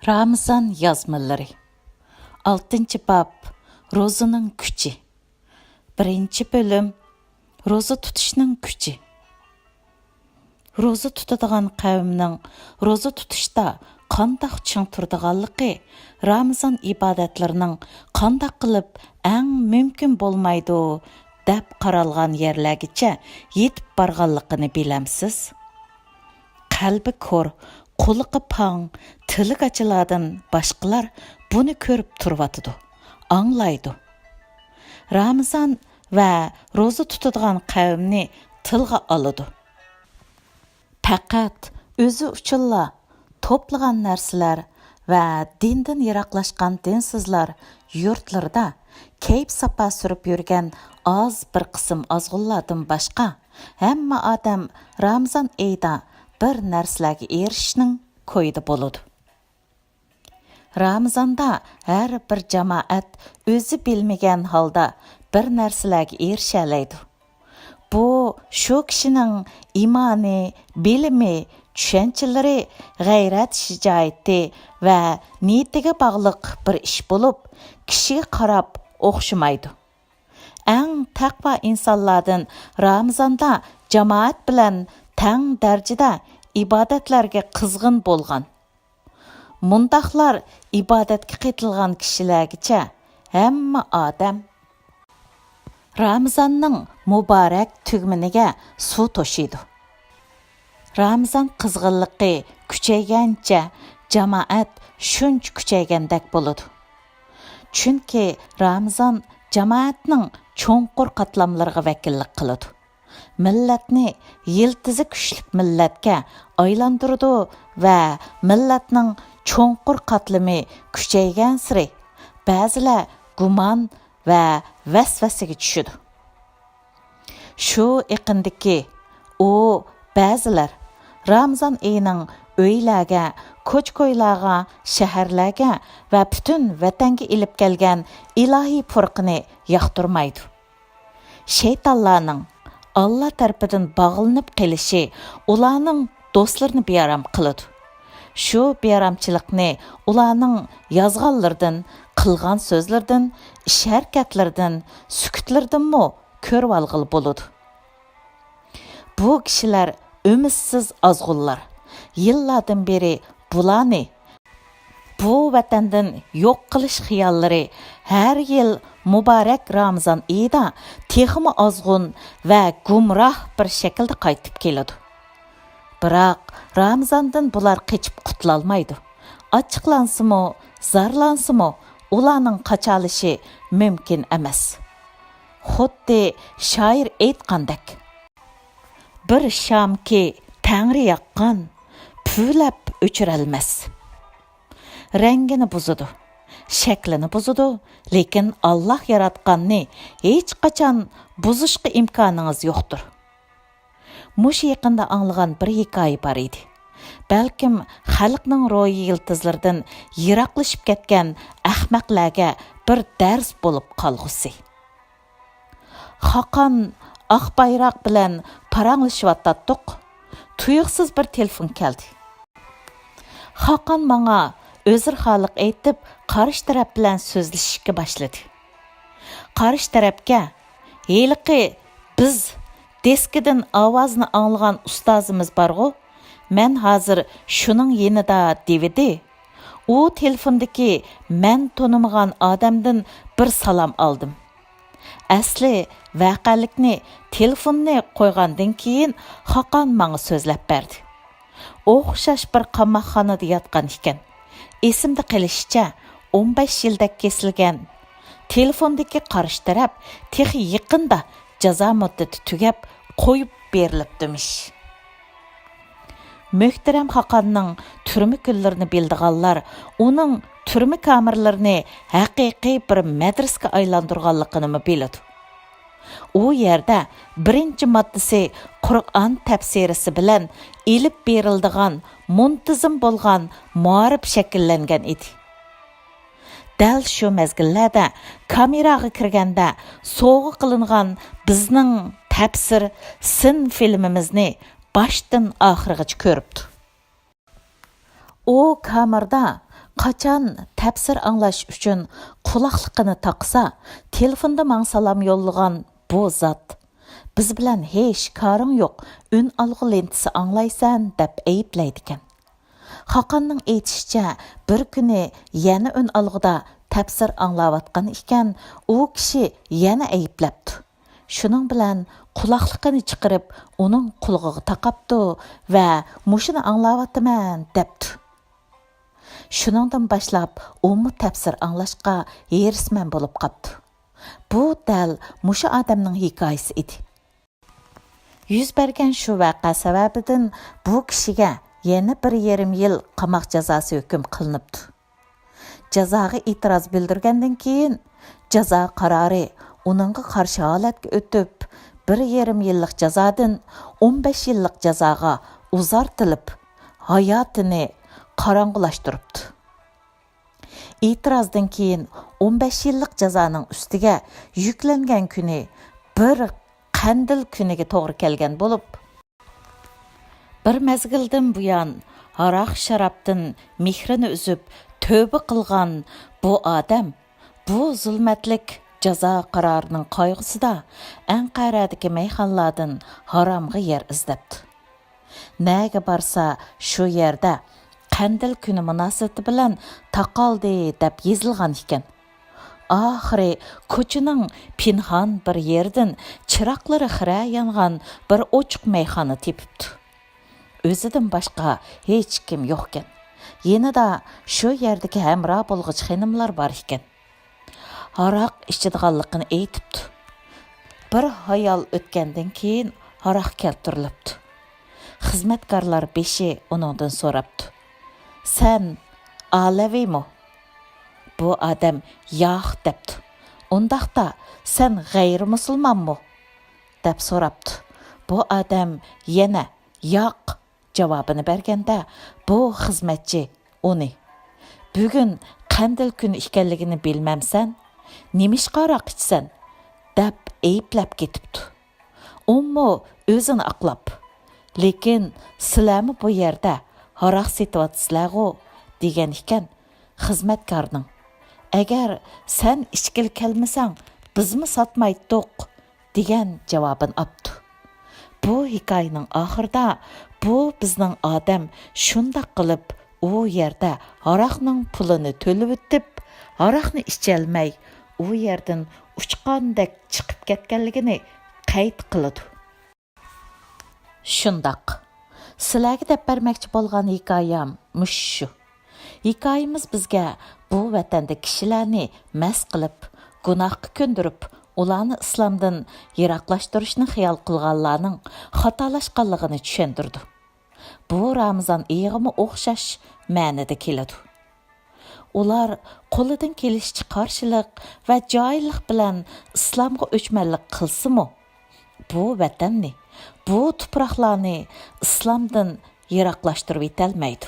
Ramizan Yazmiliri 6. bab Rozaning Küchi 1. bölüm Roza Tutushning Küchi. Roza tutadigan qavmning roza tutishda qandoq ching turdiganligi Ramizan ibodatlarining qandoq qilib eng mumkin bo'lmaydi deb qaralgan yerlargacha yetib borganligini bilamsiz. Qalbi ko'r, qo'liqi pang, tili gachilardan boshqalar buni ko'rib turibdi, anglaydi. Ramizan va roza tutadigan qavmni tilga oladi. Faqat o'zi uchunla to'plagan narsalar va dindan yiroqlashgan dinsizlar yurtlarida kayf safa surib yurgan oz bir qism ozg'unlardan boshqa hamma odam Ramizan oyida bir narsalarga erishishning ko'yida bo'ladi. Ramizanda har bir jamoat o'zi bilmagan holda bir narsalarga erishalaydi. Bu shu kishining imoni, bilimi, tushanchalari, g'ayrat, shijoati va niyatiga bog'liq bir ish bo'lib, kishiga qarab o'xshamaydi. Eng taqvo insonlardan Ramizonda jamoat bilan tang darajada ibodatlarga qizg'in bo'lgan. Mundaqlar ibodatga qitilgan kishilargacha hamma odam Ramizanning muborak tugminiga suv to'shiydi. Ramizan qizg'inligi kuchaygancha jamoat shuncha kuchaygandek bo'ladi. Chunki Ramizan jamoatning cho'nqur qatlamlariga vakillik qiladi. Millatni yiltizi kuchli millatga aylantirdi va millatning cho'nqur qatlami kuchaygan siri ba'zilar gumon va vasvasaga tushidi. Shu iqindiki u ba'zilar Ramizan oyining uylarga, ko'ch-ko'ylarga, shaharlarga va butun vatanga ilib kelgan ilohiy furqini yoqtirmaydi. Shaytonlarning Allah tarafidan bog'lanib qilishi ularning do'stlarini bearam qiladi. Shu bearamchilikni ularning yozganlaridan, qilgan so'zlardan, ish harakatlaridan, sukutlardanmi ko'rib olg'il bo'ladi. Bu kishilar umidsiz ozg'unlar. Yillardan beri bularni bu vatandan yo'q qilish xiyollari har yil muborak Ramizan oyida texmi ozg'un va gumroh bir shaklda qaytib keladi. Biroq Ramizandan bular qechib qutulolmaydi. Ochiqlansimi, zarlansimi, ularning qochalishi mumkin emas. Xuddi shoir aytgandek, bir shamki Tangri yoqqan, puvlab o'chirolmas. Rangini buzadi, shaklini buzadi, lekin Alloh yaratganni hech qachon buzishga imkoningiz yo'qdir. Mush yaqinda anglagan bir hikoya bor edi. Balkim xalqning ro'yi yiltizlaridan yiroqlashib ketgan ahmoqlarga bir dars bo'lib qolgusi. Xoqon oq bayroq bilan paranglashayotdik. Tuyuqsiz bir telefon keldi. Xoqon menga o'zir xoliq aytib, qarish taraf bilan so'zlashishga boshladi. Qarish tarafga, "Heliqi biz deskidan ovozni anglagan ustozimiz borgu, men hozir shuning yenida" dedi. U telefondagi men tonimagan odamdan bir salom oldim. Asli vaqalikni telefonni qo'ygandan keyin Xoqon menga so'zlab berdi. O'xshash bir qamoqxonada yotgan ekan. Esimda qilishicha 15 yilda kesilgan. Telefondagi qarish taraf texi yaqinda jazo muddati tugab qo'yib berilibdimish. Muhtaram Xoqonning turma kunlarini bildiganlar uning turma kameralarini haqiqiy bir madrasaga aylantirganligini biladi. U yerda birinchi moddasi Qur'on tafsirisi bilan ilib berildigan muntizim bo'lgan muarif shakllangan edi. Dal shu mezgillarda kameraga kirganda sovg'a qilingan bizning tafsir sin filmimizni boshdan oxirigacha ko'ribdi. U kamerda qachon tafsir anglash uchun quloqliqini taqsa, telefonda mang salom yo'llagan bu zot biz bilan hech koring yo'q, un alg'u lentisi anglaysan deb ayiblaydi ekan. Xaqanning aytishicha, bir kuni yana un alg'uda tafsir anglayotgan ekan, u kishi yana ayiblabdi. Shuning bilan quloqliqini chiqarib, uning qulog'iga taqabdi va mushuni anglayapman debdi. Shuningdan boshlab u tafsir anglashga herisman bo'lib qopdi. Bu dal mushu odamning hikoyasi edi. Yuz bergan shu voqea sababidan bu kishiga yana 1,5 yil qamoq jazosi hukm qilinibdi. Jazoga e'tiroz bildirgandan keyin jazo qarori uningga qarshi holatga o'tib, 1,5 yillik jazodan 15 yillik jazoga uzartilib, hayotini qorong'ulashtiribdi. E'tirozdan keyin 15 yillik jazoning ustiga yuklangan kuni bir qandil kuniga to'g'ri kelgan bo'lib, bir mezgildan buyon aroq sharobdan mehrini uzib tövbe qilgan bu odam bu zulmatlik jazo qarorining qayg'usida Anqaradagi meyxonlardan haromga yer izlabdi. Nega borsa shu yerda qandil kuni munosabati bilan taqaldi deb yozilgan ekan. Oxiri ko'chining pinhon bir yerdan chiroqlari xira yongan bir ochiq meyxona tepibdi. O'zidan boshqa hech kim yo'q ekan. Yanada shu yerdagi hamroh bo'lg'ich xonimlar bor ekan. Aroq ichadiganligini aytibdi. Bir hayol o'tgandan keyin aroq keltirilibdi. Xizmatkorlar beshi uningdan so'rabdi. Sen alaviymi? Bu odam yo'q debdi. Undaqda sen g'ayri musulmonmi? deb so'rabdi. Bu odam yana yo'q javobini berganda, bu xizmatchi uni bugun qandil kuni ekanligini bilmamsan, nimishqa aroq ichsan deb ayblab ketibdi. Ummo o'zini aqlab, lekin sizlarmi bu yerda aroq setyapsizlar-ku degan ekan xizmatkorning. Agar sen ichkil kelmasang, bizmi sotmaydiq degan javobini olibdi. Bu hikoyaning oxirida bu bizning odam shunday qilib u yerda aroqning pulini to'lib o'tib, aroqni icholmay u yerdan uchqandek chiqib ketganligini qayd qiladi. Shundoq sizlarga deb bermoqchi bo'lgan hikoyam mushu. Hikoyamiz bizga bu vatanda kishilarni mast qilib, gunohga ko'ndirib, ularni islomdan yiroqlashtirishni xiyol qilganlarning xatolashganligini tushuntirdi. Bu Ramizan oyig'imi o'xshash ma'noda keladi. Ular qo'lidan kelishicha qarshilik va joyillik bilan islomga o'chmanlik qilsa-mu, bu vatanni, bu tuproqlarni islomdan yiroqlashtirib etolmaydi.